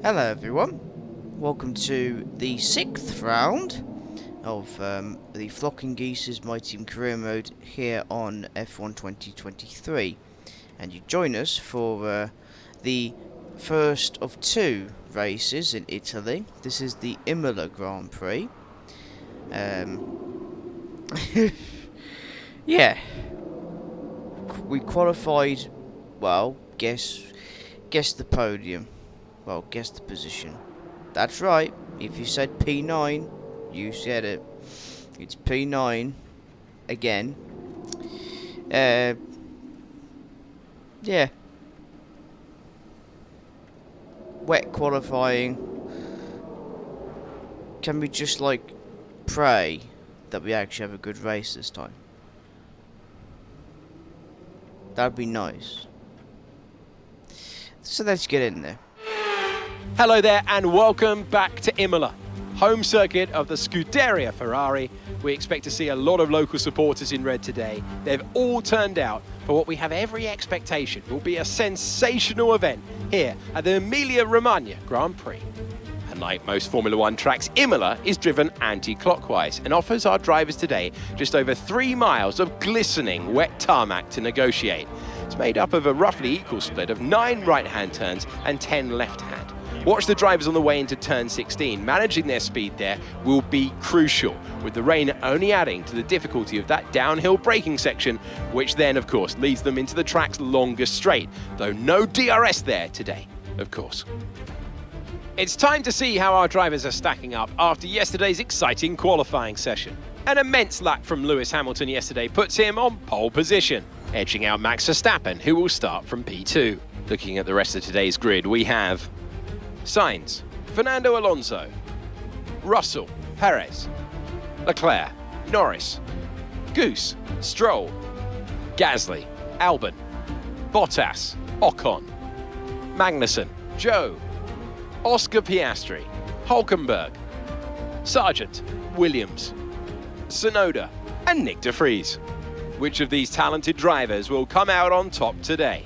Hello everyone, welcome to the 6th round of the Flocking Geese's My Team Career Mode here on F123, and you join us for the first of two races in Italy. This is the Imola Grand Prix. Yeah, we qualified, well, guess the podium, well, guess the position. That's right, if you said P9, you said it. It's P9 again. Yeah. Wet qualifying. Can we just pray that we actually have a good race this time? That'd be nice. So let's get in there. Hello there and welcome back to Imola, home circuit of the Scuderia Ferrari. We expect to see a lot of local supporters in red today. They've all turned out for what we have every expectation will be a sensational event here at the Emilia-Romagna Grand Prix. And like most Formula One tracks, Imola is driven anti-clockwise and offers our drivers today just over 3 miles of glistening wet tarmac to negotiate. It's made up of a roughly equal split of 9 right-hand turns and 10 left-hand. Watch the drivers on the way into turn 16. Managing their speed there will be crucial, with the rain only adding to the difficulty of that downhill braking section, which then, of course, leads them into the track's longest straight, though no DRS there today, of course. It's time to see how our drivers are stacking up after yesterday's exciting qualifying session. An immense lap from Lewis Hamilton yesterday puts him on pole position, edging out Max Verstappen, who will start from P2. Looking at the rest of today's grid, we have Sainz, Fernando Alonso, Russell, Perez, Leclerc, Norris, Goose, Stroll, Gasly, Albon, Bottas, Ocon, Magnussen, Joe, Oscar Piastri, Hulkenberg, Sargent, Williams, Tsunoda, and Nick de Vries. Which of these talented drivers will come out on top today?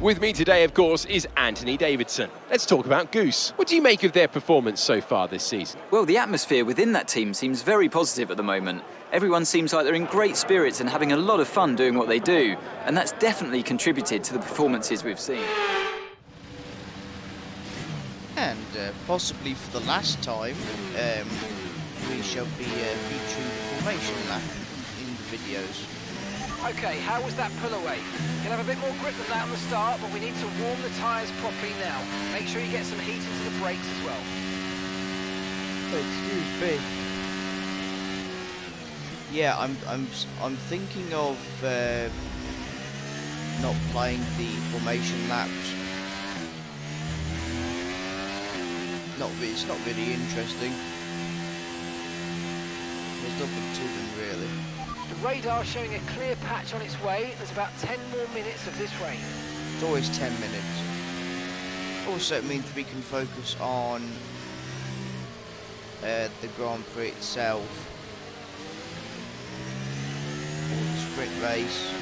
With me today, of course, is Anthony Davidson. Let's talk about Goose. What do you make of their performance so far this season? Well, the atmosphere within that team seems very positive at the moment. Everyone seems like they're in great spirits and having a lot of fun doing what they do, and that's definitely contributed to the performances we've seen. And possibly for the last time, we shall be featuring the formation lap in the videos. Okay, how was that pull away? You'll have a bit more grip than that on the start, but we need to warm the tyres properly now. Make sure you get some heat into the brakes as well. Excuse me. Yeah, I'm thinking of not playing the formation laps. It's not really interesting. There's nothing to them really. The radar's showing a clear patch on its way. There's about 10 more minutes of this rain. It's always 10 minutes. Also, it means we can focus on the Grand Prix itself, or the sprint race,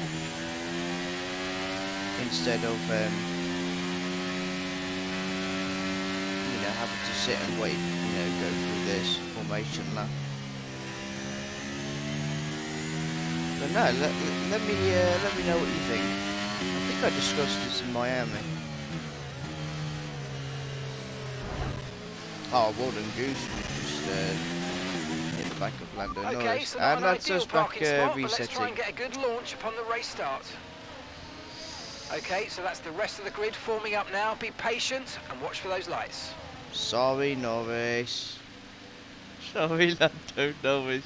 instead of having to sit and wait, go through this formation lap. But no, let me know what you think. I think I discussed this in Miami. Oh, well done, Goose. Just in the back of Lando Okay, Norris. so not And an that's ideal us back parking spot, but let's try resetting. and get a good launch upon the race start. Okay, so that's the rest of the grid forming up now. Be patient and watch for those lights. Sorry, Norris. Sorry, Lando Norris.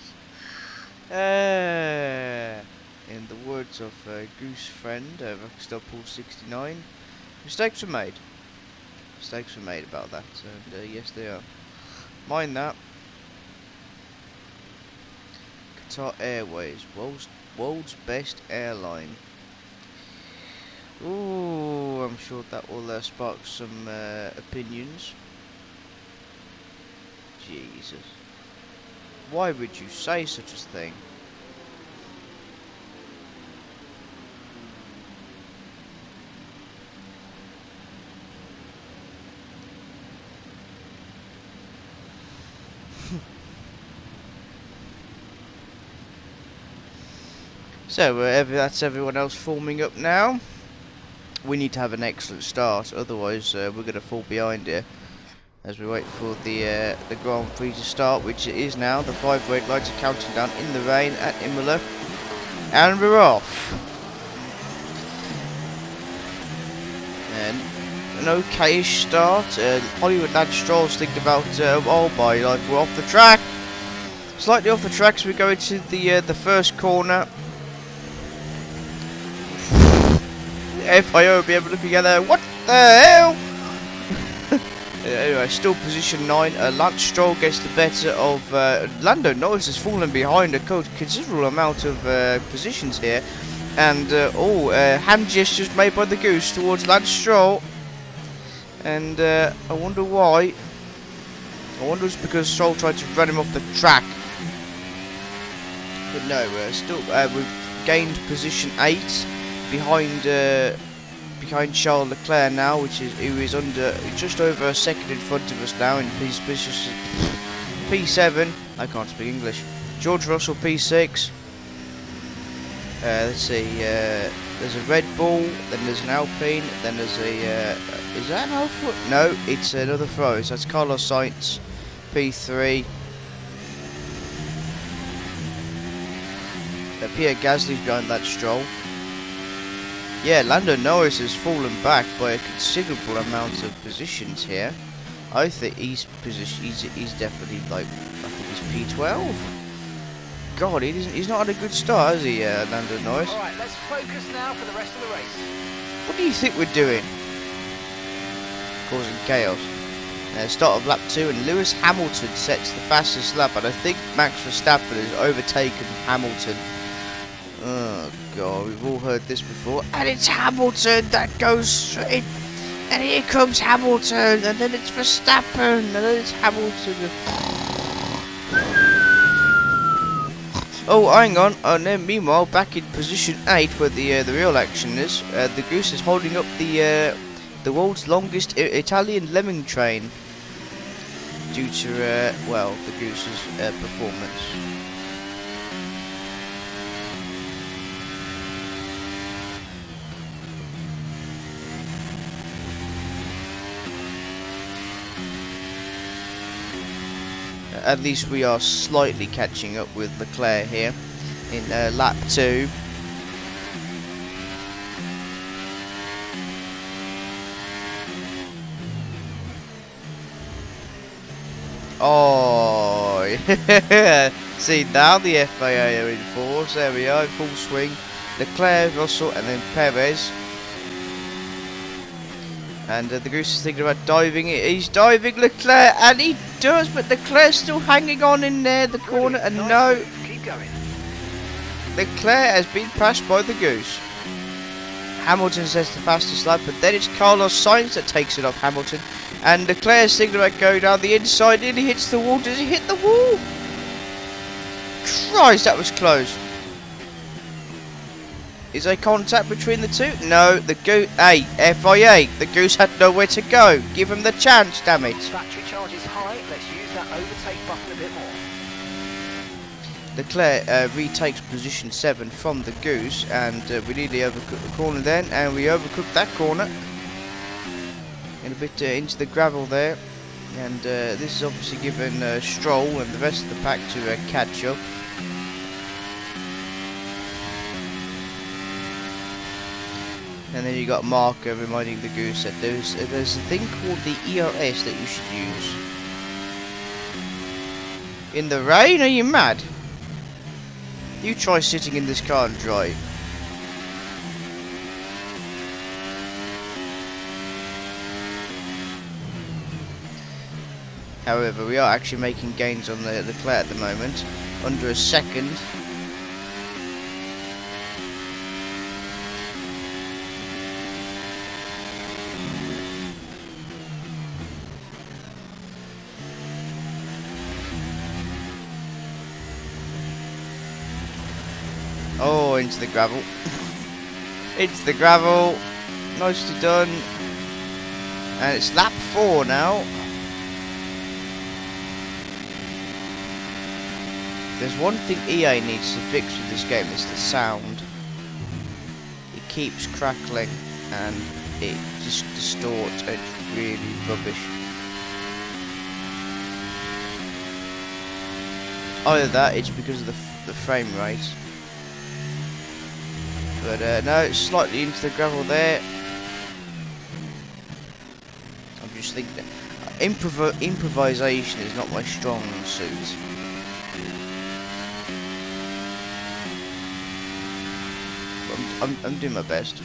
In the words of Goose friend, Rockstoppool 69, mistakes were made. Mistakes were made about that, and yes they are. Mind that. Qatar Airways, world's best airline. Ooh, I'm sure that will spark some opinions. Jesus. Why would you say such a thing? So that's everyone else forming up now. We need to have an excellent start, otherwise we're going to fall behind here. As we wait for the Grand Prix to start, which it is now. The 5 red lights are counting down in the rain at Imola. And we're off. And an okay-ish start. Hollywood Lad Stroll's thinking about, oh boy, like we're off the track. Slightly off the track as we go into the first corner. FIO will be able to look together. What the hell? Anyway, still position 9. Lance Stroll gets the better of Lando Norris has fallen behind a considerable amount of positions here. And hand gestures made by the Goose towards Lance Stroll. And I wonder why. I wonder it's because Stroll tried to run him off the track. But no, we've gained position 8 behind Charles Leclerc now, who is under just over a second in front of us now in position P7. I can't speak English. George Russell P6. Let's see. There's a Red Bull, then there's an Alpine, then there's a. Is that an Alpha? No, it's another Ferrari. So that's Carlos Sainz P3. Pierre Gasly's behind that Stroll. Yeah, Lando Norris has fallen back by a considerable amount of positions here. I think he's definitely like, I think he's P12. God, he's not had a good start, has he, Lando Norris? All right, let's focus now for the rest of the race. What do you think we're doing? Causing chaos. Start of lap 2, and Lewis Hamilton sets the fastest lap, and I think Max Verstappen has overtaken Hamilton. Oh God, we've all heard this before. And it's Hamilton that goes straight. And here comes Hamilton. And then it's Verstappen. And then it's Hamilton. Oh, hang on. And then meanwhile, back in position 8, where the real action is, the Goose is holding up the world's longest Italian lemming train. Due to, well, the Goose's performance. At least we are slightly catching up with Leclerc here in lap 2. Oh, yeah. See, now the FIA are in force. There we are, in full swing. Leclerc, Russell, and then Perez. And the Goose is thinking about diving it. He's diving Leclerc, and he does, but Leclerc's still hanging on in there, the corner, and no. Keep going. Leclerc has been passed by the Goose. Hamilton says the fastest lap, but then it's Carlos Sainz that takes it off Hamilton. And Leclerc's thinking about going down the inside, and he hits the wall. Does he hit the wall? Christ, that was close. Is there contact between the two? No, the Goose. Hey, FIA, the Goose had nowhere to go. Give him the chance, damn it. Battery charge is high. Let's use that overtake button a bit more. Leclerc retakes position 7 from the Goose, and we nearly overcooked the corner then, and we overcooked that corner. And a bit into the gravel there. And this is obviously given Stroll and the rest of the pack to catch up. And then you got Marco reminding the Goose that there's a thing called the ERS that you should use. In the rain? Are you mad? You try sitting in this car and drive. However, we are actually making gains on the Leclerc at the moment. Under a second. Oh, into the gravel. Into the gravel. Nicely done. And it's lap 4 now. There's one thing EA needs to fix with this game, it's the sound. keeps crackling and it just distorts. It's really rubbish. Either that, it's because of the frame rate. But no, it's slightly into the gravel there. I'm just thinking, improvisation is not my strong suit. I'm doing my best.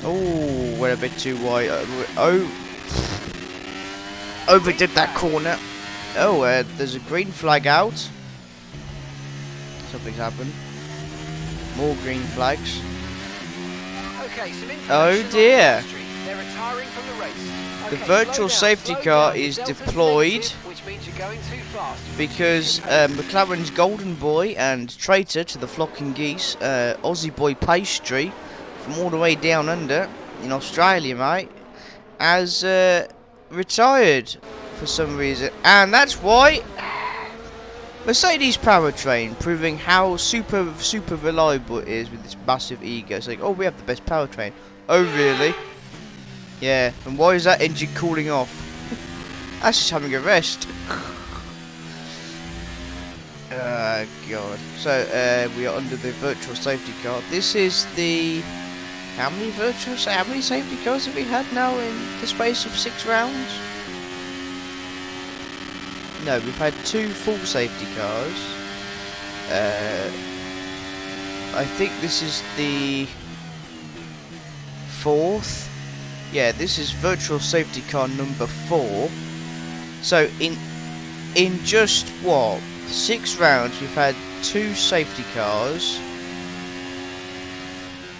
Oh, we're a bit too wide. Overdid that corner. Oh, there's a green flag out. Something's happened. More green flags. Okay, some Oh dear. They're retiring from the race. The Okay, virtual slow down, safety slow car down. is Delta's deployed negative, which means you're going too fast. because McLaren's Golden Boy and traitor to the flocking geese, Aussie boy Pastry, from all the way down under in Australia, mate, has retired for some reason, and that's why Mercedes powertrain proving how super reliable it is with this massive ego. It's like, oh, we have the best powertrain. Oh, really? Yeah. And why is that engine cooling off? That's just having a rest. God. So we are under the virtual safety car. This is the how many safety cars have we had now in the space of 6 rounds? No, we've had 2 full safety cars. I think this is the 4th. Yeah, this is virtual safety car number 4. So in just what, 6 rounds, we've had 2 safety cars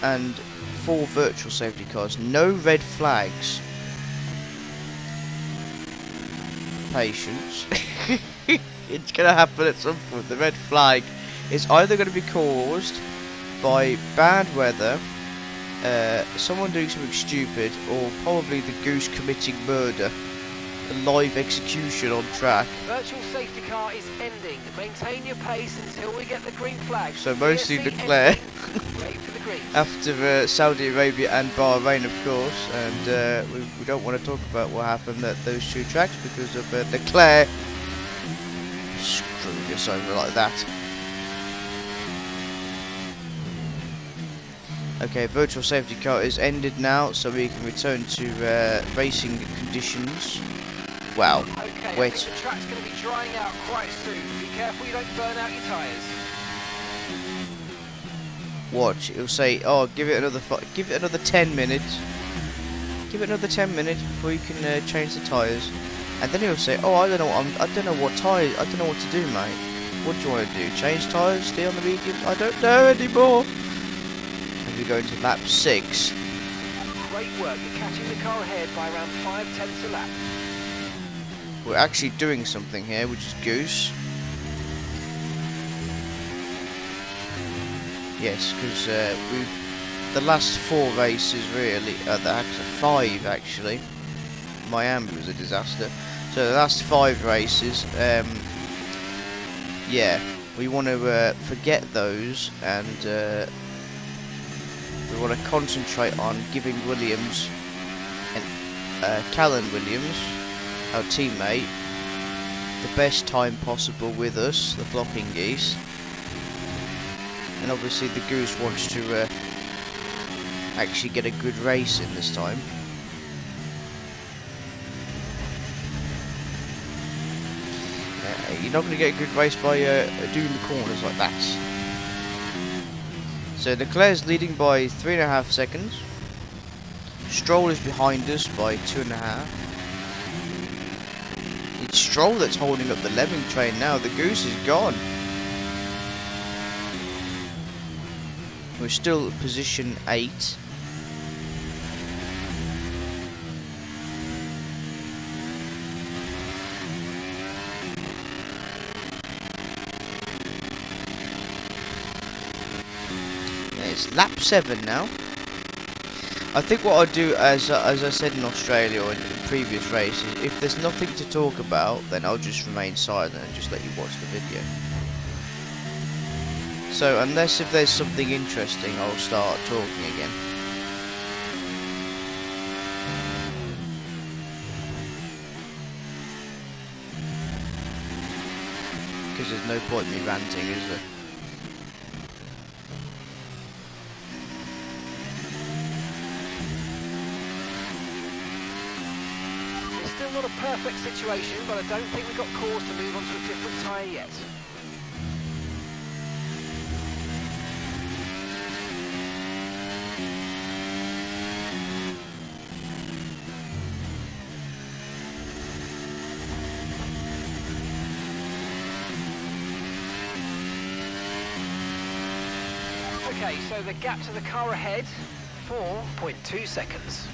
and 4 virtual safety cars. No red flags. Patience. It's gonna happen at some point. The red flag is either going to be caused by bad weather, someone doing something stupid, or probably the goose committing murder. A live execution on track. Virtual safety car is ending. Maintain your pace until we get the green flag. So mostly VSC Leclerc. Wait for the green. After Saudi Arabia and Bahrain, of course, and we don't want to talk about what happened at those 2 tracks because of Leclerc screwed us over like that. Okay, virtual safety car is ended now, so we can return to racing conditions. Wow, Okay, wait. I think the track's going to be drying out quite soon. Be careful you don't burn out your tyres. Watch, it'll say, "Oh, give it another 10 minutes. Give it another 10 minutes before you can change the tyres." And then it'll say, "Oh, I don't know what tyres. I don't know what to do, mate. What do you want to do? Change tyres? Stay on the medium? I don't know anymore." And we're going to lap 6. Great work. You're catching the car ahead by around 5/10 a lap. We're actually doing something here, which is Goose. Yes, because the last 4 races really, actually 5 actually. Miami was a disaster. So the last 5 races, yeah, we want to forget those, and we want to concentrate on giving Williams and Callan Williams, our teammate, the best time possible with us, the flocking geese. And obviously the Goose wants to actually get a good race in this time. You're not going to get a good race by doing the corners like that. So Leclerc's leading by 3.5 seconds. Stroll is behind us by 2.5. It's Stroll that's holding up the lemming train now. The Goose is gone. We're still at position 8. It's lap 7 now. I think what I'll do, as I said in Australia or in previous races, if there's nothing to talk about, then I'll just remain silent and just let you watch the video. So unless if there's something interesting, I'll start talking again. Because there's no point in me ranting, is there? It's still not a perfect situation, but I don't think we've got cause to move on to a different tyre yet. Okay, so the gap to the car ahead, 4.2 seconds.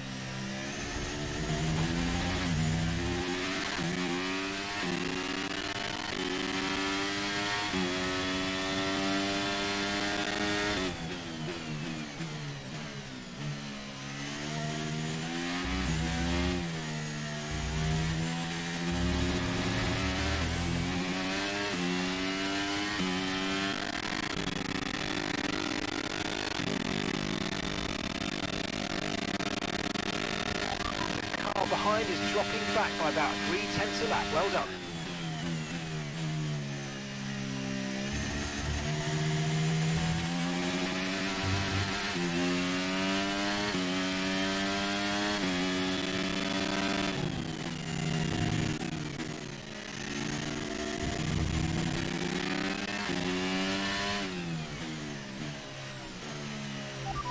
Behind is dropping back by about 0.3 a lap. Well done.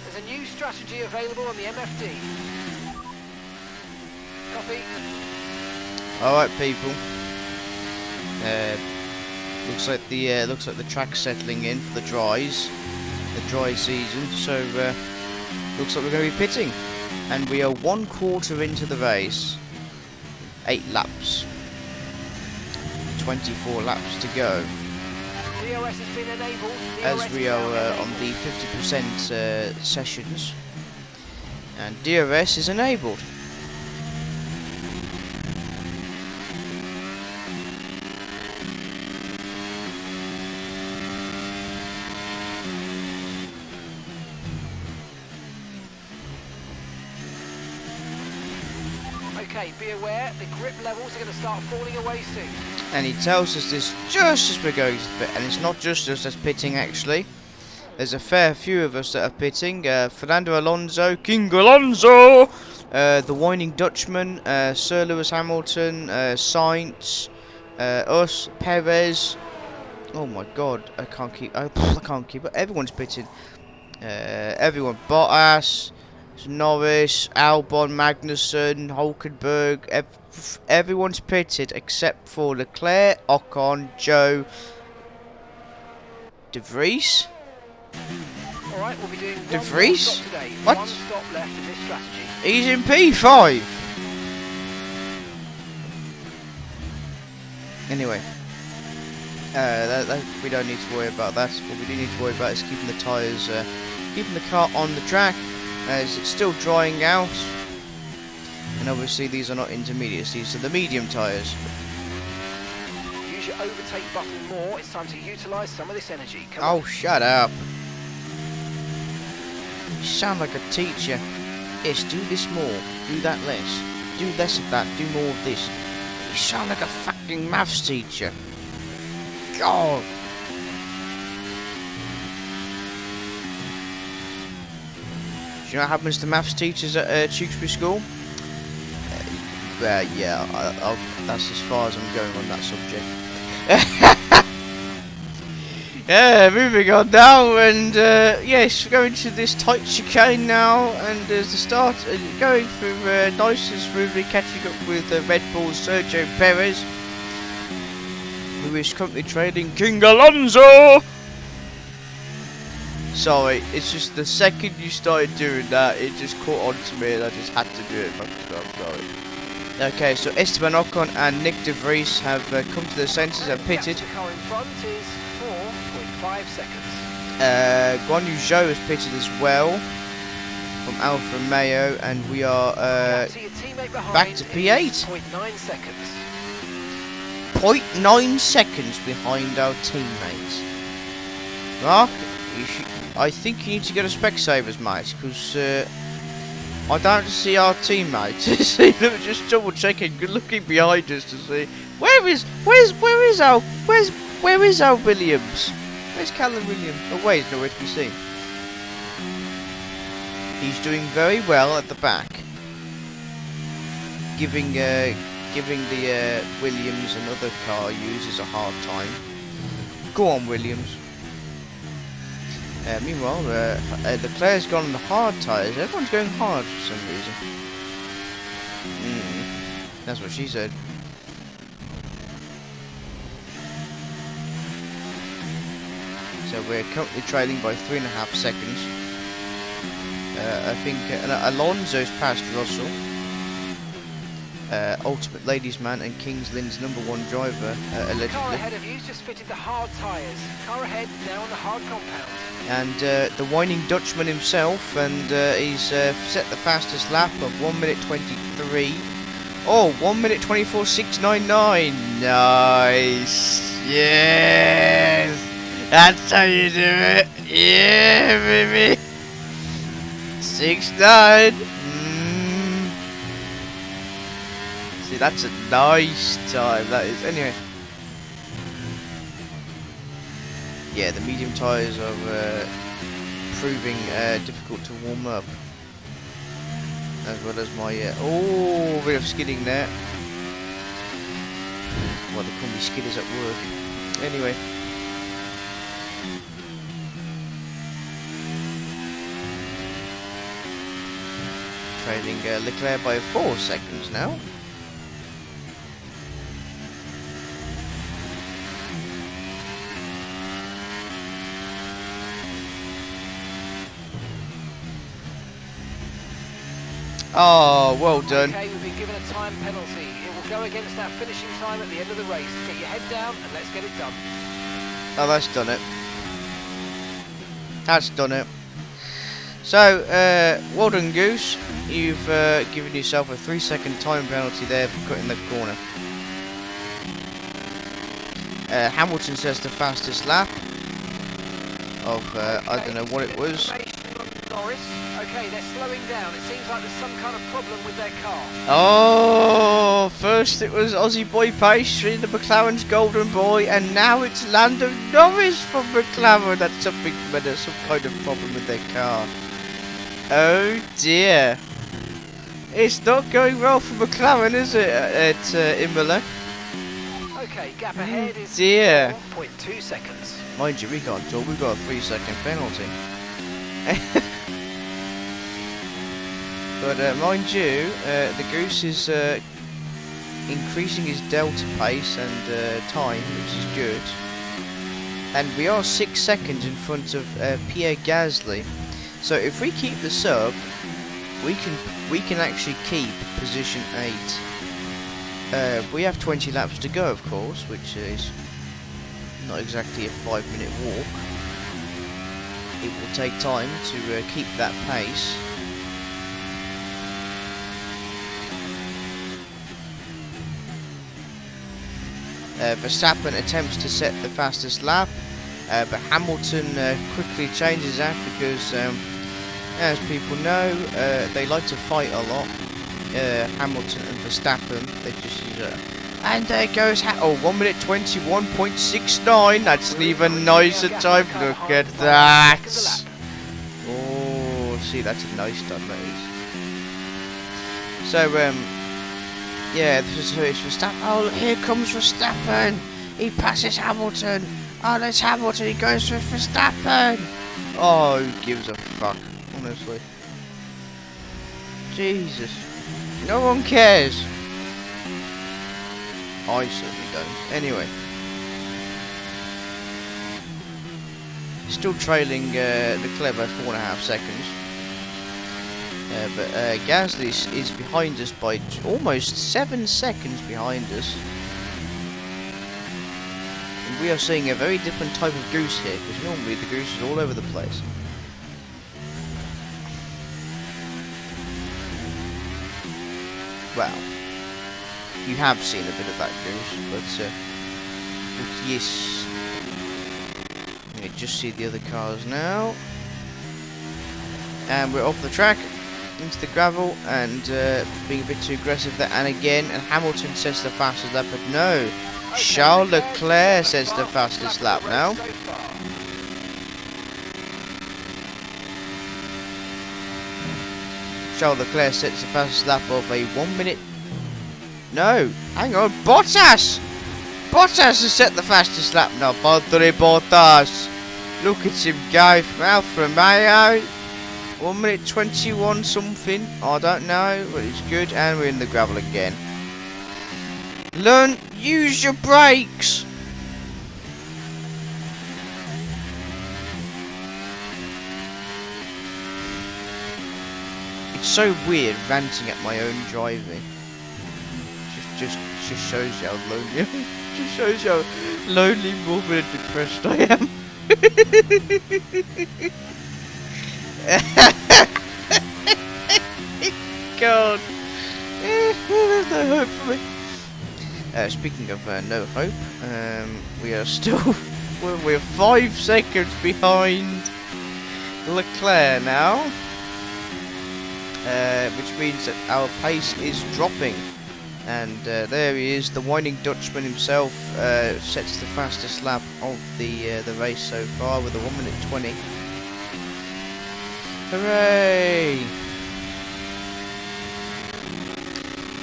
There's a new strategy available on the MFD. Copy. Alright, people. Looks like the track's settling in for the dry season. So looks like we're going to be pitting, and we are 1/4 into the race. 8 laps. 24 laps to go. DRS has been enabled. As we are on the 50% sessions, and DRS is enabled. Okay, be aware, the grip levels are going to start falling away soon. And he tells us this just as we're going to the pit, and it's not just us that's pitting actually. There's a fair few of us that are pitting. Fernando Alonso, King Alonso, the Whining Dutchman, Sir Lewis Hamilton, Sainz, us, Perez. Oh my God, I can't keep up. Everyone's pitting. Everyone, Bottas, Norris, Albon, Magnussen, Hulkenberg, everyone's pitted except for Leclerc, Ocon, Joe, De Vries. Alright, we'll be doing De one Vries? more stop today. What? One stop left in this strategy. He's in P5. Anyway, we don't need to worry about that. What we do need to worry about is keeping the tyres, keeping the car on the track, as it's still drying out. And obviously these are not intermediates, these are the medium tyres. Use your overtake button more. It's time to utilise some of this energy. Come Oh, on. shut up. You sound like a teacher. Yes, do this more, do that less. Do less of that, do more of this. You sound like a fucking maths teacher. God. Do you know what happens to maths teachers at Tewkesbury School? Yeah, that's as far as I'm going on that subject. Yeah, moving on now, and yes, we're going to this tight chicane now, and as the start, going through nice and smoothly, catching up with Red Bull's Sergio Perez, who is currently trailing King Alonso. Sorry, it's just the second you started doing that, it just caught on to me, and I just had to do it. I'm sorry. Okay, so Esteban Ocon and Nick De Vries have come to their senses and pitted. The car in front is 4.5 seconds. Guan Yu Zhou has pitted as well. from Alfa Romeo, and we are Gap to your teammate behind back to P8. is 0.9 seconds. 0.9 seconds behind our teammates. Mark, I think you need to go to Specsavers, mate, because I don't see our teammates. See, let me just double checking, good looking behind us to see where is our Williams? Where's Callum Williams? Oh wait, he's nowhere to be seen. He's doing very well at the back, giving the Williams and other car users a hard time. Go on, Williams. Meanwhile, Leclerc's gone on the hard tyres. Everyone's going hard for some reason. That's what she said. So we're currently trailing by 3.5 seconds. I think Alonso's passed Russell. Ultimate Ladies Man and Kings Lynn's #1 driver, allegedly. Car ahead of you's just fitted the hard tyres. Car ahead now on the hard compound. And the whining Dutchman himself, and he's set the fastest lap of 1 minute 23. Oh, 1 minute 24.699. Nice. Yes. That's how you do it. Yeah, baby. 6.9. See, that's a nice time. That is. Anyway. Yeah, the medium tyres are proving difficult to warm up, as well as my oh, bit of skidding there. Well, they call me skidders at work. Anyway, trailing Leclerc by 4 seconds now. Oh, well done. Okay, we've been given a time penalty. It will go against our finishing time at the end of the race. Get your head down and let's get it done. Oh, that's done it. That's done it. So, well done, Goose. You've given yourself a 3-second time penalty there for cutting the corner. Hamilton says the fastest lap of, I don't know what it was. Norris. Okay, they're slowing down. It seems like there's some kind of problem with their car. Oh, first it was Aussie Boy Pastry, the McLaren's golden boy, and now it's Lando Norris from McLaren. That's something, but there's some kind of problem with their car. Oh dear. It's not going well for McLaren, is it, at Imola? Okay, gap ahead is 1.2 seconds. Mind you, we can't talk, we've got a 3-second penalty. But mind you, the Goose is increasing his delta pace and time, which is good. And we are 6 seconds in front of Pierre Gasly. So if we keep this up, we can actually keep position 8. We have 20 laps to go, of course, which is not exactly a 5-minute walk. It will take time to keep that pace. Verstappen attempts to set the fastest lap, but Hamilton quickly changes that because, as people know, they like to fight a lot. Hamilton and Verstappen, they just use it. And there goes 1 minute 21.69. That's an even nicer time. Look at that. Oh, see, that's a nice time, that is. So, yeah, this is Verstappen. Oh, here comes Verstappen. He passes Hamilton. Oh, there's Hamilton. He goes with Verstappen. Oh, who gives a fuck, honestly. Jesus. No one cares. I certainly don't. Anyway. Still trailing Leclerc by 4.5 seconds. But Gasly is behind us by almost 7 seconds behind us. And we are seeing a very different type of Goose here, because normally the Goose is all over the place. well, you have seen a bit of that, Goose, but yes. You just see the other cars now. And we're off the track into the gravel and being a bit too aggressive there. And again, and Hamilton sets the fastest lap, but no, Charles Leclerc sets the fastest lap now. Charles Leclerc sets the fastest lap of a 1 minute. No, hang on, Bottas! Bottas has set the fastest lap now. Valtteri Bottas. Look at him go from Alfa Romeo. 1 minute 21 something. I don't know, but it's good. And we're in the gravel again. Learn, use your brakes. It's so weird ranting at my own driving. Just shows you how lonely. Just shows you how lonely, morbid, and depressed I am. God, there's no hope for me. Speaking of no hope, we are still we're 5 seconds behind Leclerc now, which means that our pace is dropping. And there he is, the Whining Dutchman himself, sets the fastest lap of the race so far with a 1 minute 20. Hooray!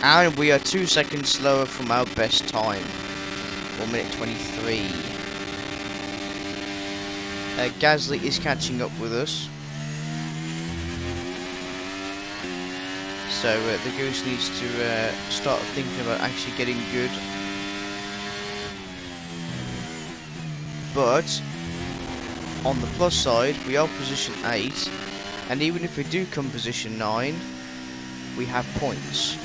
And we are 2 seconds slower from our best time. 1 minute 23. Gasly is catching up with us. So the Goose needs to start thinking about actually getting good. But on the plus side, we are position 8, and even if we do come position 9, we have points.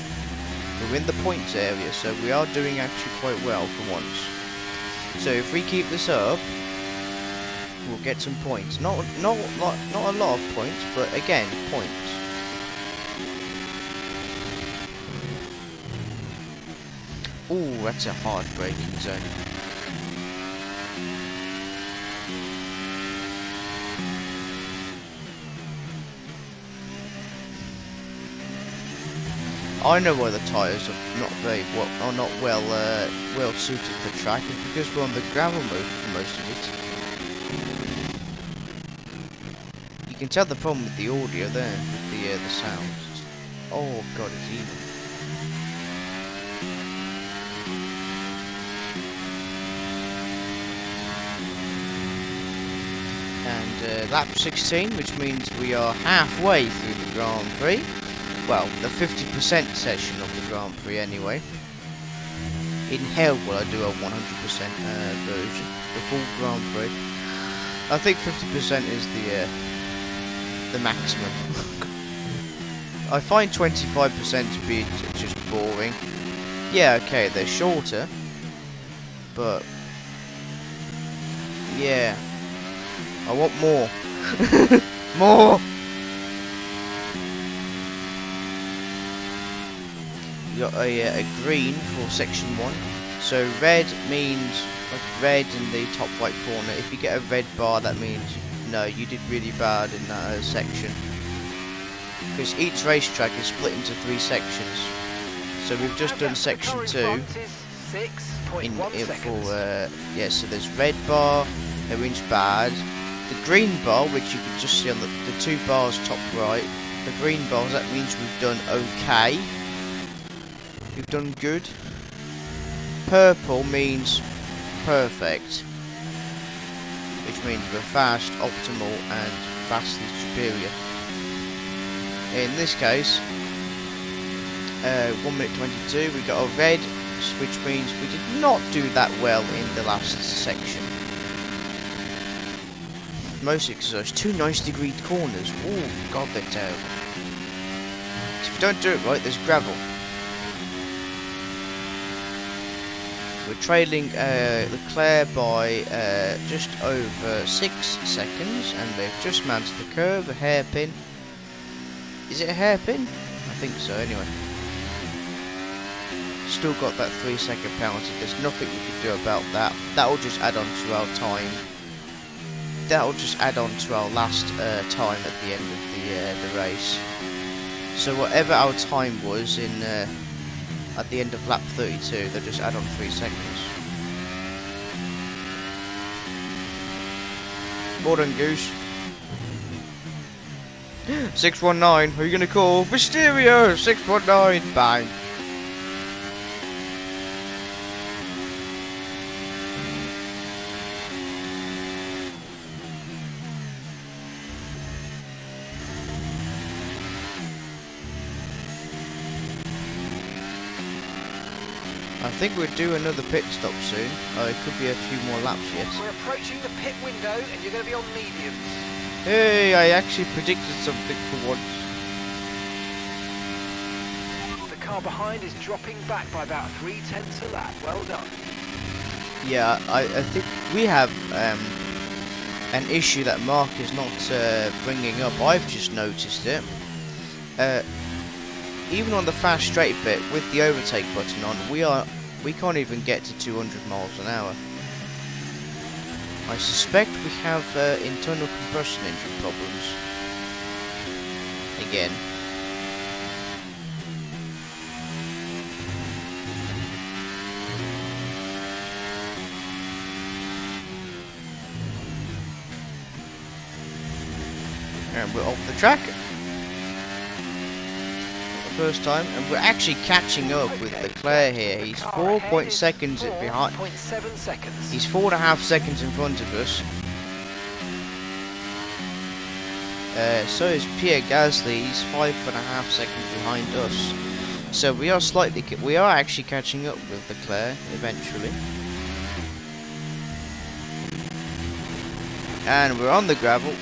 We're in the points area, so we are doing actually quite well for once. So if we keep this up, we'll get some points. Not a lot of points, but again, points. Ooh, that's a hard braking zone. I know why the tyres are not well suited for track. It's because we're on the gravel mode for most of it. You can tell the problem with the audio there, with the sounds. Oh god, it's evil. And lap 16, which means we are halfway through the Grand Prix. Well, the 50% session of the Grand Prix anyway. In hell will I do a 100% version, the full Grand Prix. I think 50% is the maximum. I find 25% to be just boring. Yeah, okay, they're shorter, but yeah, I want more. More! We got a green for section 1. So red means like red in the top right corner. If you get a red bar, that means no, you did really bad in that section. Because each racetrack is split into 3 sections. So we've just done section 2. Yeah, so there's red bar, that means bad. The green bar, which you can just see on the 2 bars top right, the green bars, that means we've done okay. We've done good. Purple means perfect, which means we're fast, optimal, and vastly superior. In this case, 1 minute 22, we got a red, which means we did not do that well in the last section. Mostly because there's 2 90-degree corners. Oh god, they're terrible. So if you don't do it right, there's gravel. We're trailing Leclerc by just over 6 seconds, and they've just mounted the curve, a hairpin. Is it a hairpin? I think so, anyway. still got that 3-second penalty. There's nothing we can do about that. That will just add on to our time. That will just add on to our last time at the end of the race. So whatever our time was in at the end of lap 32, they'll just add on 3 seconds. Well done, Goose. 619, who are you gonna call? Mysterio! 619, bang. I think we'll do another pit stop soon. Oh, it could be a few more laps yet. We're approaching the pit window and you're going to be on mediums. Hey, I actually predicted something for once. The car behind is dropping back by about 0.3 a lap. Well done. Yeah, I think we have an issue that Mark is not bringing up. I've just noticed it. Even on the fast straight bit with the overtake button on, we can't even get to 200 miles an hour. I suspect we have internal combustion engine problems again. And we're off the track. First time, and we're actually catching up with Leclerc here. He's 4.7 seconds behind. 4.7 seconds. He's 4.5 seconds in front of us. So is Pierre Gasly. He's 5.5 seconds behind us. So we are actually catching up with Leclerc eventually. And we're on the gravel.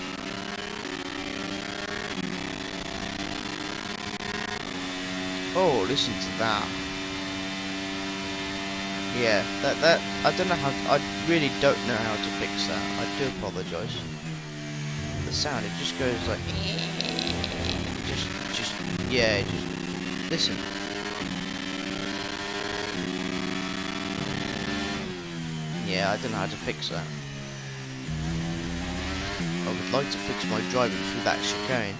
Oh, listen to that. Yeah, that I don't know how. I really don't know how to fix that. I do apologise. The sound, it just goes like, yeah, just listen. Yeah, I don't know how to fix that. I would like to fix my driving through that chicane.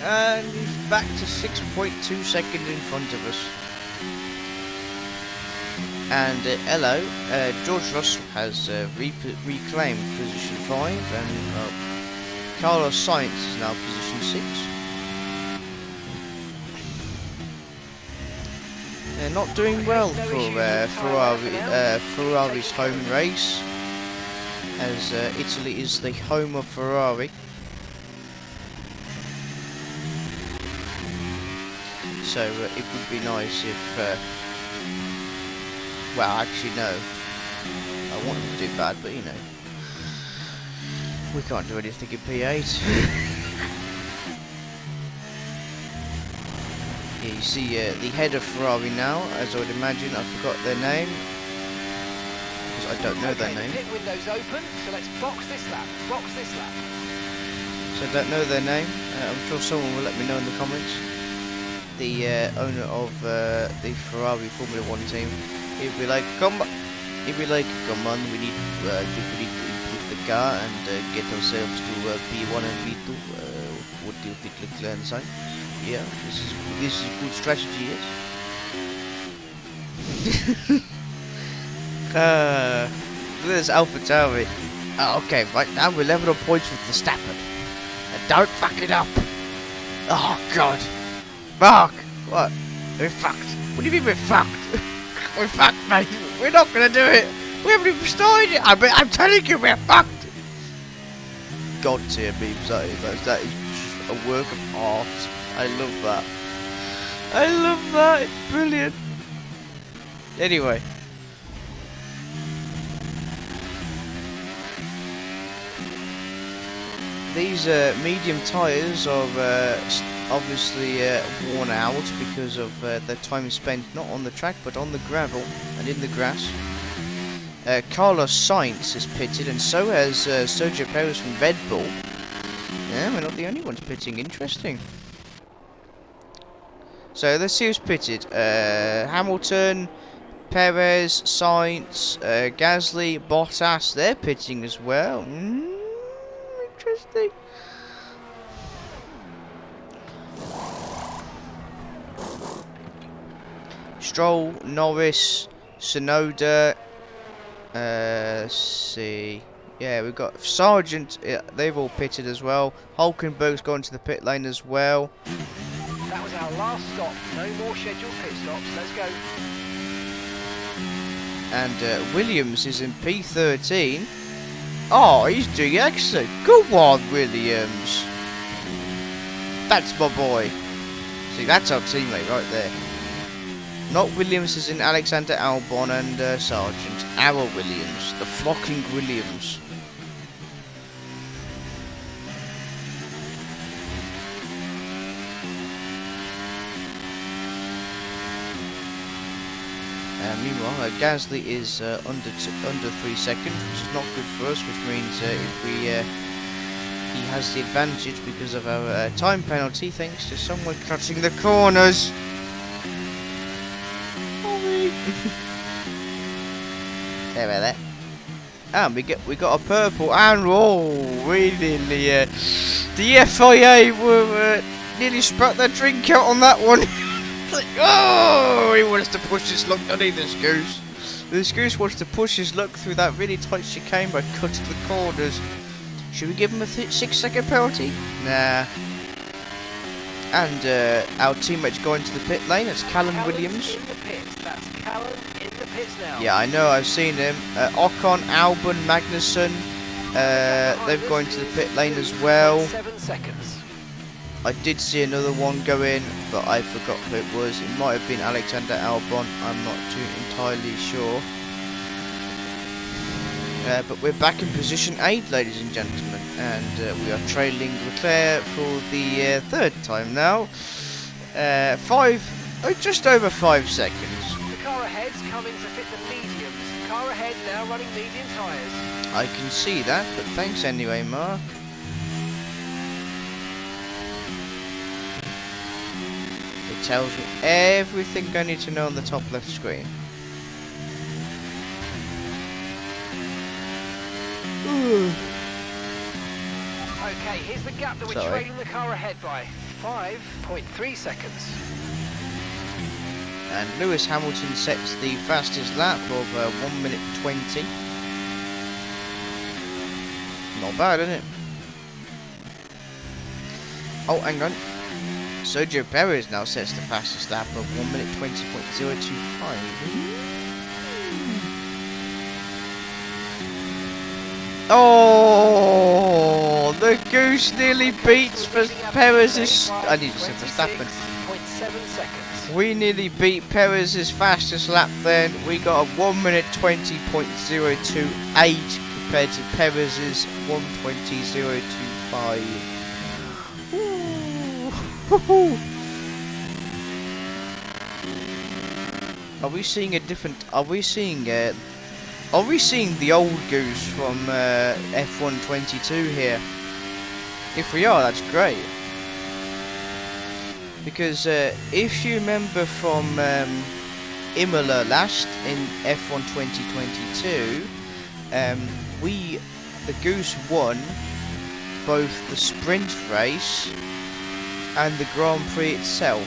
And he's back to 6.2 seconds in front of us. And hello, George Russell has reclaimed position 5, and Carlos Sainz is now position 6. They're not doing well for Ferrari's home race, as Italy is the home of Ferrari. So it would be nice if, well, actually no, I want them to do bad, but you know, we can't do anything in P8. Yeah, you see the head of Ferrari now, as I would imagine. I forgot their name, because I don't know their name. The pit window's open, so let's box this lap, So I don't know their name. I'm sure someone will let me know in the comments. The owner of the Ferrari Formula 1 team, he'd be like, come on, we need to improve the car and get ourselves to P1 and P2. What do you think, Leclerc and Sainz? Yeah, this is a good strategy, yes. There's AlphaTauri. Okay, right now we're level on points with Verstappen. And don't fuck it up. Oh God. Mark, what? We're fucked. What do you mean we're fucked? We're fucked, mate. We're not gonna do it. We haven't even started it. I'm telling you, we're fucked. God tier memes, that is just a work of art. I love that. I love that. It's brilliant. Anyway. These medium tyres are obviously worn out because of their time spent not on the track but on the gravel and in the grass. Carlos Sainz is pitted, and so has Sergio Perez from Red Bull. Yeah, we're not the only ones pitting. Interesting. So let's see who's pitted. Hamilton, Perez, Sainz, Gasly, Bottas. They're pitting as well. Interesting. Stroll, Norris, Sonoda. Let's see. Yeah, we've got Sargent. They've all pitted as well. Hulkenberg's gone to the pit lane as well. That was our last stop. No more scheduled pit stops. Let's go. And Williams is in P13. Oh, he's doing excellent. Good one, Williams. That's my boy. See, that's our teammate right there. Not Williams is in Alexander Albon and Sargent. Our Williams. The flocking Williams. Meanwhile, Gasly is under 3 seconds, which is not good for us, which means if we he has the advantage because of our time penalty, thanks to someone cutting the corners. There about that. And we got a purple, and we nearly the FIA were nearly spat their drink out on that one. Like, oh, he wants to push his luck, doesn't he, this Goose? This Goose wants to push his luck through that really tight chicane by cutting the corners. Should we give him a 6-second penalty? Nah. And our teammate's going to the pit lane. It's Callum Williams. In the pits. That's Callum in the pits now. Yeah, I know. I've seen him. Ocon, Albon, Magnussen. They've gone to the pit lane as well. 7 seconds. I did see another one go in, but I forgot who it was. It might have been Alexander Albon. I'm not too entirely sure. But we're back in position 8, ladies and gentlemen, and we are trailing Leclerc for the third time now. Just over 5 seconds. The car ahead's coming to fit the mediums. Car ahead now running medium tyres. I can see that, but thanks anyway, Mark. It tells me everything I need to know on the top left screen. Okay, here's the gap that we're trailing the car ahead by. 5.3 seconds. And Lewis Hamilton sets the fastest lap of 1 minute 20. Not bad, isn't it? Oh, hang on. Sergio Perez now sets the fastest lap of 1 minute 20.025. Oh, the Goose nearly beats Perez's. I need to say Verstappen. We nearly beat Perez's fastest lap then. We got a 1 minute 20.028 compared to Perez's 1:20.025. Are we seeing a different? Are we seeing the old Goose from F123 here? If we are, that's great. Because if you remember from Imola last in F1 2022, the Goose won both the sprint race and the Grand Prix itself.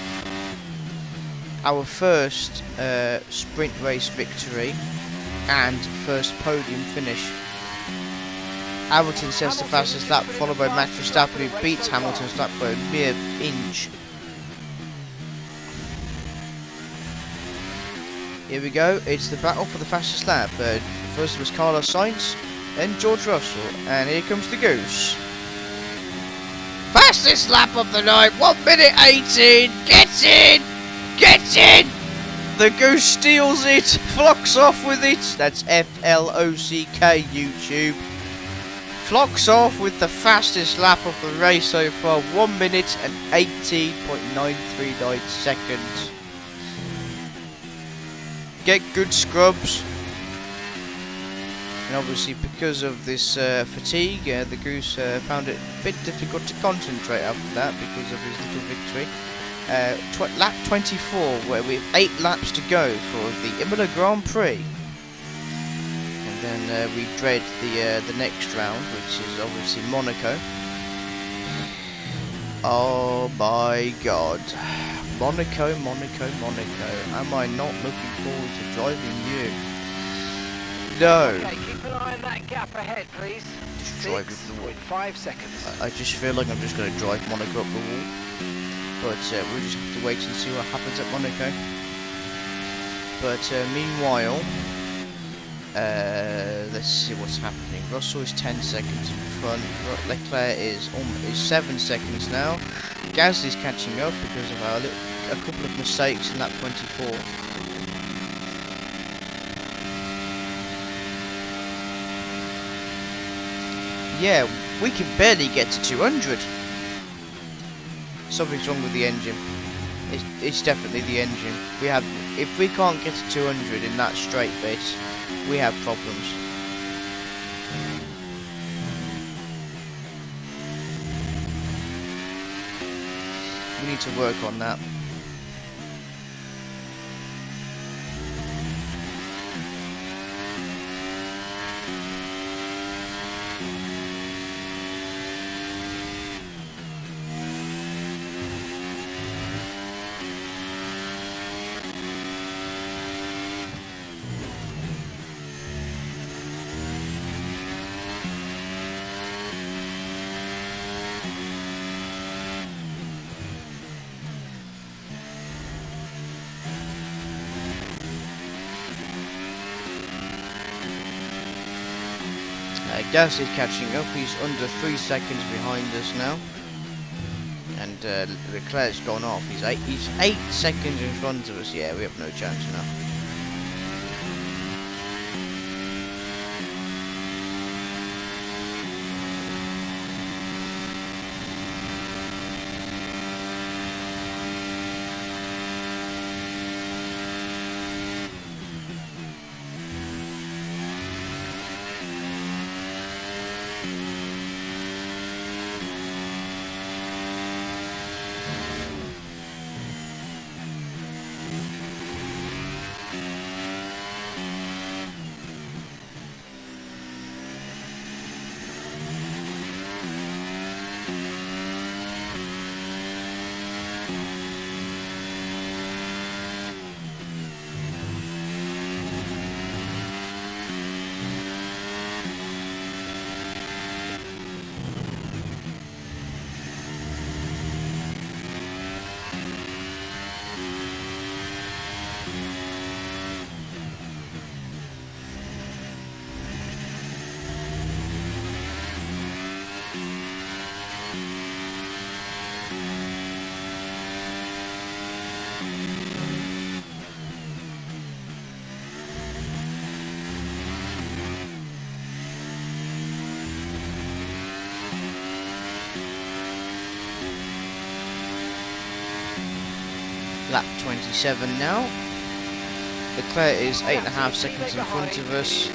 Our first sprint race victory and first podium finish. Hamilton sets the fastest lap, followed by Max Verstappen, who beats Hamilton's lap by a mere inch. Here we go, it's the battle for the fastest lap. First was Carlos Sainz, then George Russell, and here comes the Goose. Fastest lap of the night, 1 minute 18, get in! Get in! The Goose steals it, flocks off with it. That's FLOCK YouTube. Flocks off with the fastest lap of the race so far, 1 minute and 18.939 seconds. Get good, scrubs. And obviously because of this fatigue, the Goose found it a bit difficult to concentrate after that because of his little victory. lap 24, where we have 8 laps to go for the Imola Grand Prix. And then we dread the next round, which is obviously Monaco. Oh my god. Monaco. Am I not looking forward to driving you? No. Okay, keep an eye on that gap ahead, please. Just drive it the wall. 6.5 seconds. I just feel like I'm just going to drive Monaco up the wall. But we'll just have to wait and see what happens at Monaco. But meanwhile, let's see what's happening. Russell is 10 seconds in front. Leclerc is 7 seconds now. Gasly's catching up because of a couple of mistakes in lap 24. Yeah, we can barely get to 200. Something's wrong with the engine. It's definitely the engine. If we can't get to 200 in that straight bit, we have problems. We need to work on that. Gas is catching up. He's under 3 seconds behind us now, and Leclerc's gone off. He's 8 seconds in front of us. Yeah, we have no chance now. Lap 27 now. Leclerc is 8.5 seconds in front of us,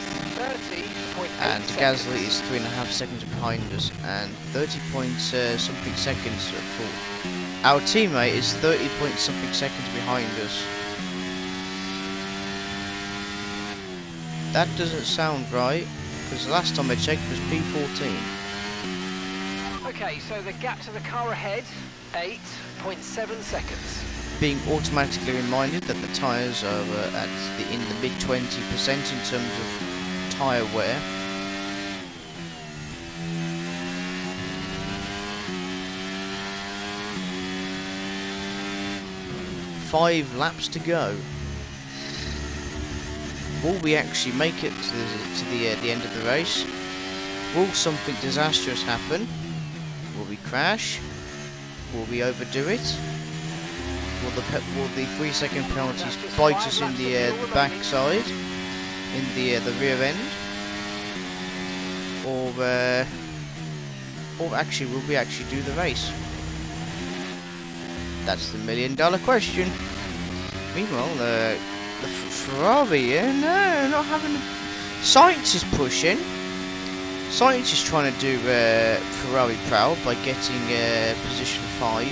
and Gasly is 3.5 seconds behind us, and 30 point something seconds for our teammate is 30 point something seconds behind us. That doesn't sound right, because the last time I checked was P14. Okay, so the gap to the car ahead, 8.7 seconds. Being automatically reminded that the tyres are in the mid 20% in terms of tyre wear. Five laps to go. Will we actually make it to the end of the race? Will something disastrous happen? Will we crash? Will we overdo it? Will the 3 second penalties bite us in the backside, in the rear end, or actually will we actually do the race? That's the $1 million question. Meanwhile, the Ferrari, no, not having. Sainz is pushing. Sainz is trying to do Ferrari proud by getting position 5.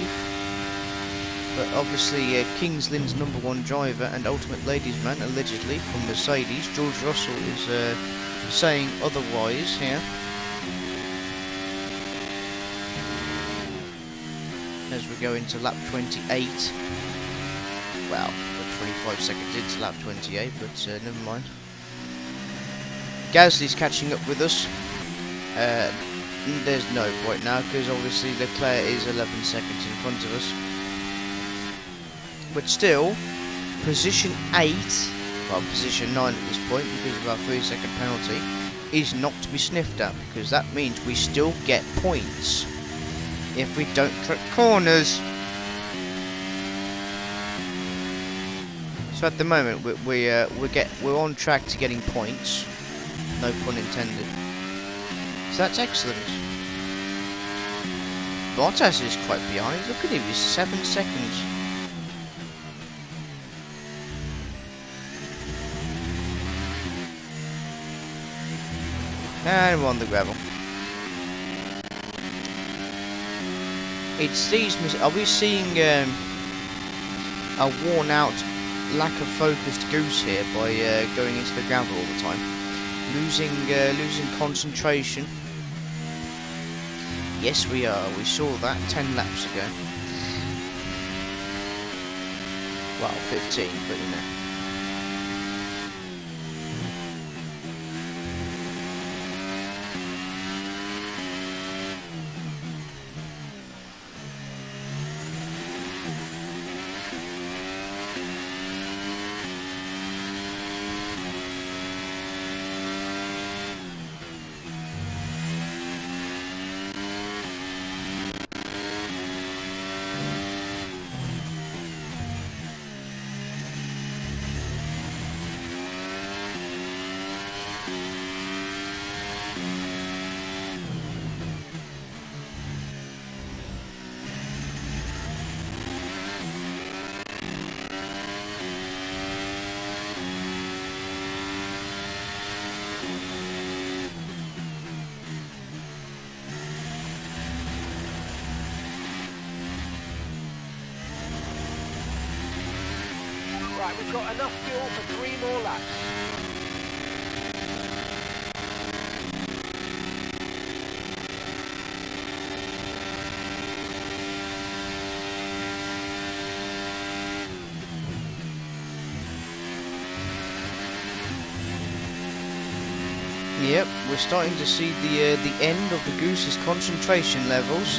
But obviously, Kings Lynn's #1 driver and ultimate ladies man, allegedly, from Mercedes, George Russell, is saying otherwise here. As we go into lap 28. Well, we're 25 seconds into lap 28, but never mind. Gasly's catching up with us. There's no point now, because obviously Leclerc is 11 seconds in front of us. But still, position 8, well, position 9 at this point, because of our 3-second penalty, is not to be sniffed at, because that means we still get points if we don't cut corners. So at the moment, we're on track to getting points. No pun intended. So that's excellent. Bottas is quite behind. Look at him, he's 7 seconds. And we're on the gravel. It's these. Are we seeing a worn-out, lack of focused Goose here by going into the gravel all the time, losing concentration? Yes, we are. We saw that 10 laps ago. Well, 15, but you know. Right, we've got enough fuel for 3 more laps. Yep, we're starting to see the end of the Goose's concentration levels.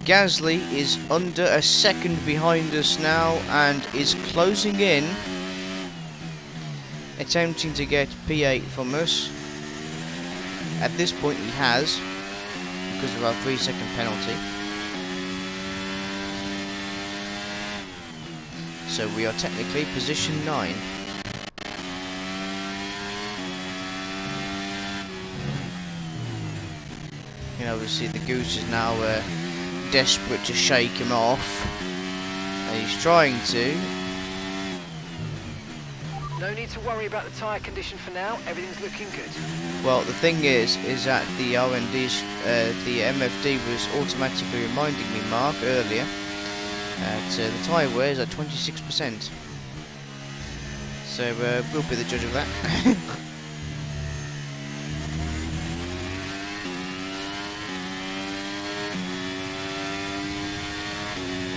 Gasly is under a second behind us now and is closing in, attempting to get P8 from us. At this point he has, because of our 3-second penalty. So we are technically position 9. You know, obviously the Goose is now desperate to shake him off, and he's trying to. No need to worry about the tyre condition for now. Everything's looking good. Well, the thing is that the R&D's, the MFD was automatically reminding me, Mark, earlier that the tyre wear is at 26%. So we'll be the judge of that.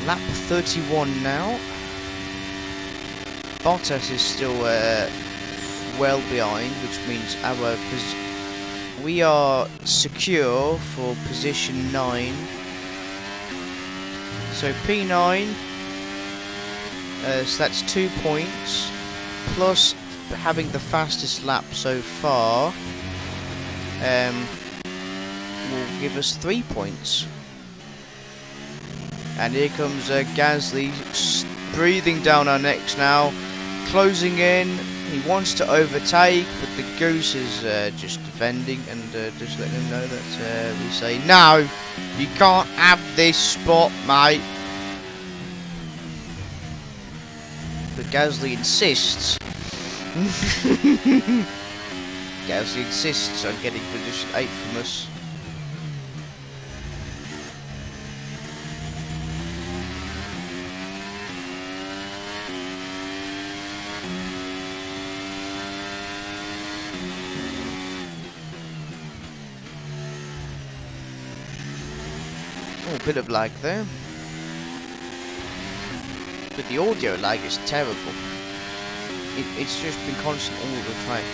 Lap 31 now. Bottas is still well behind, which means we are secure for position 9. So P9, so that's 2 points, plus having the fastest lap so far will give us 3 points. And here comes Gasly, breathing down our necks now, closing in. He wants to overtake, but the Goose is just defending and just letting him know that we say, no, you can't have this spot, mate. But Gasly insists. Gasly insists on getting position 8 from us. bit of lag there. But the audio lag is terrible. It's just been constant all the time.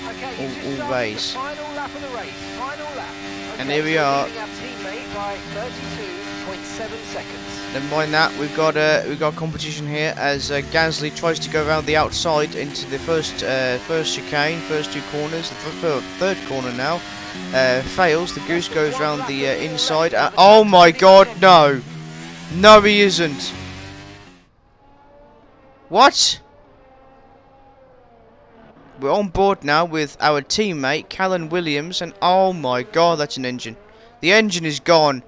Okay, all race. Final lap of the race. Final lap. Okay, And here we so are. leading our teammate by 32.7 seconds. Never mind that, we've got competition here as Gasly tries to go around the outside into the first chicane, first two corners, the third corner now. Fails. The Goose goes round the inside. Oh my God, no! No, he isn't. What? We're on board now with our teammate Callan Williams, and oh my God, that's an engine. The engine is gone.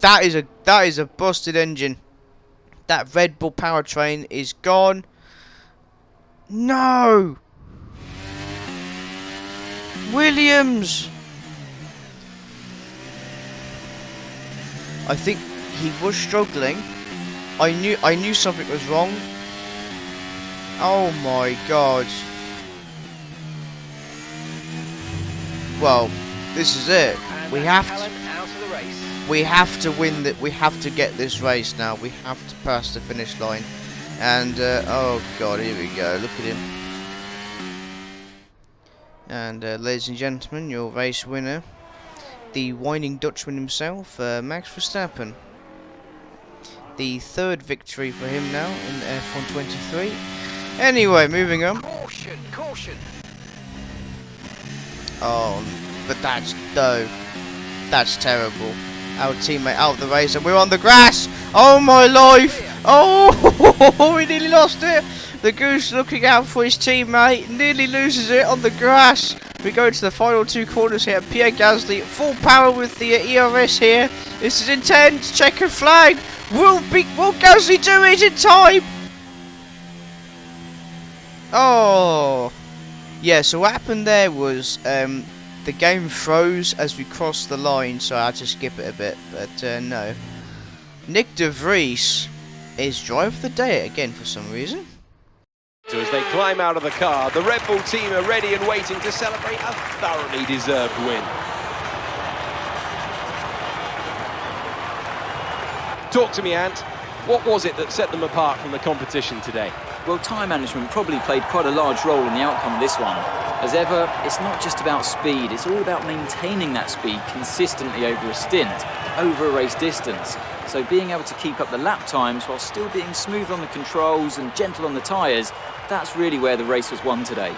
That is a busted engine. That Red Bull powertrain is gone. No! Williams! I think he was struggling. I knew something was wrong. Oh my God. Well, this is it. And We have Callan to. out of the race. We have to win that. We have to get this race now. We have to pass the finish line. And oh God, here we go. Look at him. And ladies and gentlemen, your race winner, the whining Dutchman himself, Max Verstappen. The third victory for him now in F123. Anyway, moving on. Caution, caution. Oh, but that's terrible. Our teammate out of the race, and we're on the grass. Oh my life! Oh, we nearly lost it. The Goose looking out for his teammate, nearly loses it on the grass. We go to the final two corners here. Pierre Gasly, full power with the ERS here. This is intense. Checkered flag. Will Gasly do it in time? Oh, yeah. So what happened there was the game froze as we crossed the line, so I had to skip it a bit. But no, Nick de Vries is driver of the day again for some reason. So as they climb out of the car, the Red Bull team are ready and waiting to celebrate a thoroughly deserved win. Talk to me, Ant. What was it that set them apart from the competition today? Well, time management probably played quite a large role in the outcome of this one. As ever, it's not just about speed, it's all about maintaining that speed consistently over a stint, over a race distance. So being able to keep up the lap times while still being smooth on the controls and gentle on the tyres, that's really where the race was won today.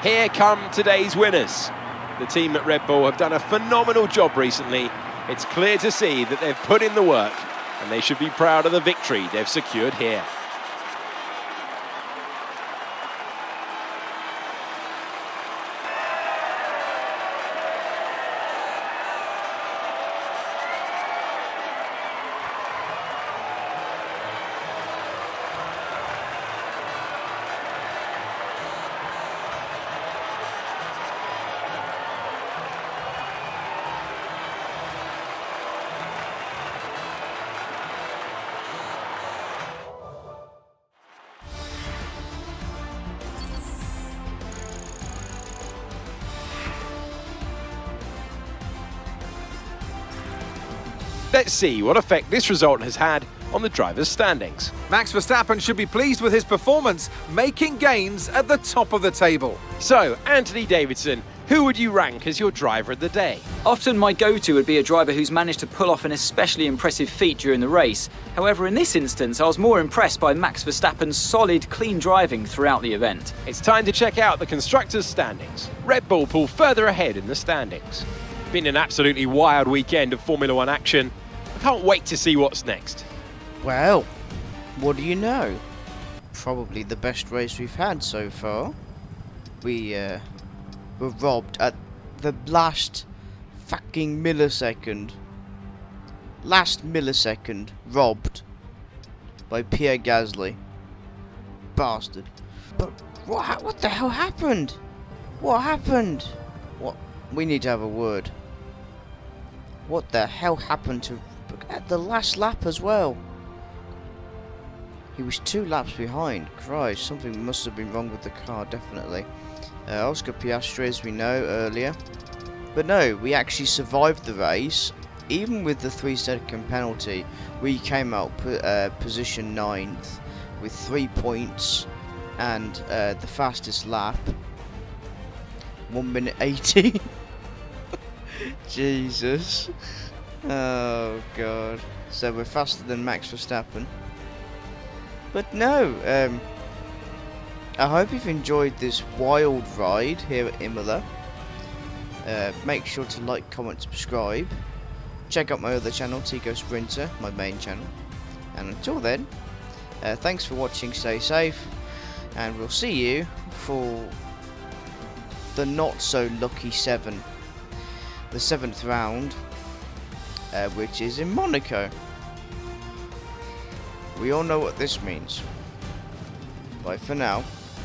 Here come today's winners. The team at Red Bull have done a phenomenal job recently. It's clear to see that they've put in the work, and they should be proud of the victory they've secured here. Let's see what effect this result has had on the drivers' standings. Max Verstappen should be pleased with his performance, making gains at the top of the table. So, Anthony Davidson, who would you rank as your driver of the day? Often my go-to would be a driver who's managed to pull off an especially impressive feat during the race. However, in this instance, I was more impressed by Max Verstappen's solid, clean driving throughout the event. It's time to check out the constructors' standings. Red Bull pull further ahead in the standings. Been an absolutely wild weekend of Formula One action. I can't wait to see what's next. Well, what do you know? Probably the best race we've had so far. We were robbed at the last fucking millisecond. Last millisecond, robbed by Pierre Gasly. Bastard. But what the hell happened? What happened? What? We need to have a word. What the hell happened to at the last lap as well? He was 2 laps behind. Christ, something must have been wrong with the car, definitely. Oscar Piastri, as we know earlier. But no, we actually survived the race. Even with the 3-second penalty, we came out position 9th with 3 points and the fastest lap. 1 minute 18. Jesus. Oh god. So we're faster than Max Verstappen. But no, I hope you've enjoyed this wild ride here at Imola. Make sure to like, comment, subscribe. Check out my other channel, Tico Sprinter, my main channel. And until then, thanks for watching, stay safe, and we'll see you for the not so lucky the 7th round, which is in Monaco. We all know what this means. Bye for now.